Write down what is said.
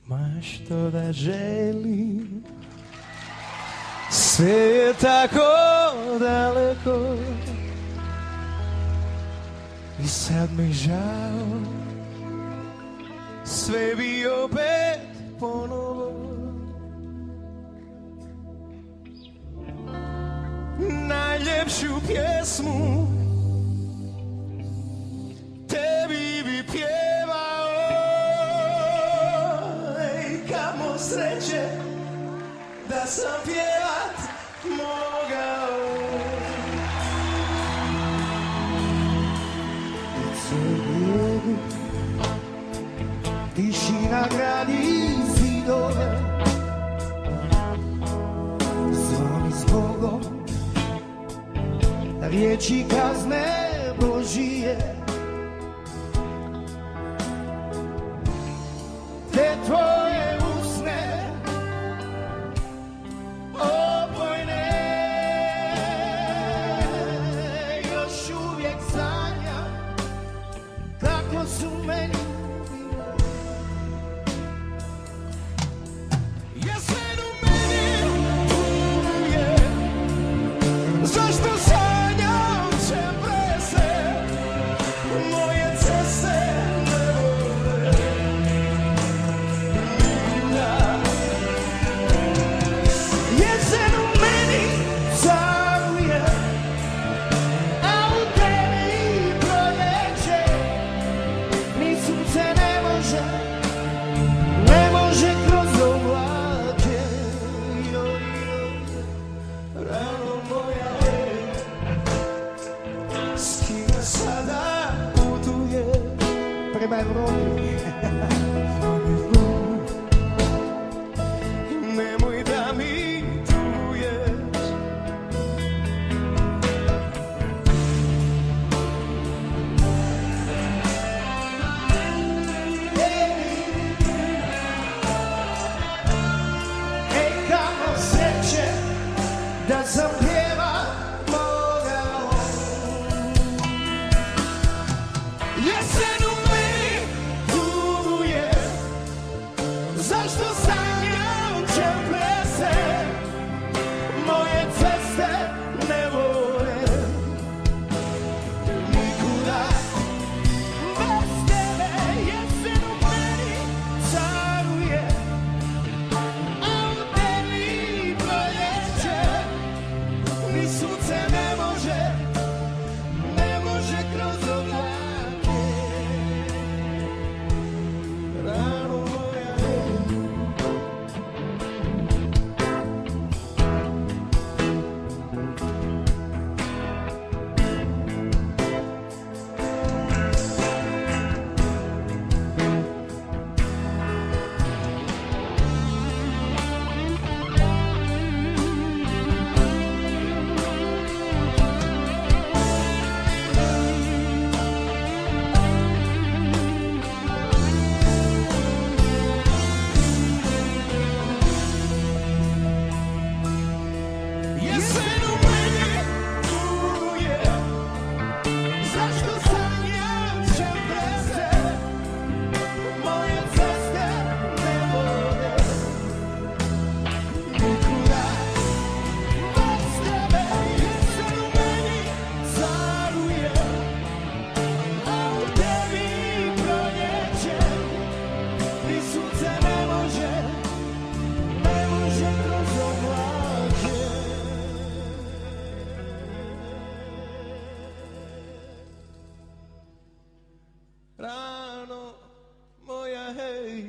Ma što da želim, sve je tako daleko i sad mi žao, sve bi opet ponovo. Najljepšu pjesmu tebi bi pjevao, ej, kamo sreće da sam pjevat mogao. Cijeli tišina gradi zidove, zvoni zbogom riječi kazne Božije, te tvoje usne opojne, još uvijek sanjam kako su meni bile. Jesen u meni umije, zašto sanjam će plese, moje ceste ne vode nikuda. Jesen u meni caruje, a u tebi proljeće, ni sunce ne može kroz oblače. Rano moja je, s kime sada putuje prema Evropi. Nemoj da mi truješ, ej, kamo sreće da sam pjevat mogao. Jesen u meni tuvuje, zašto sanjam će plese, moje ceste ne vode nikuda. Bez tebe jesen u meni caruje, a u tebi proljeće, ni sunce ne može kroz oblake. Rano moja je, jesen u meni tuvuje, zašto sanjam će plese, moje ceste ne vode nikuda. Bez tebe jesen u meni caruje, a u tebi proljeće, ni sunce ne može kroz oblake. Rano moja hej,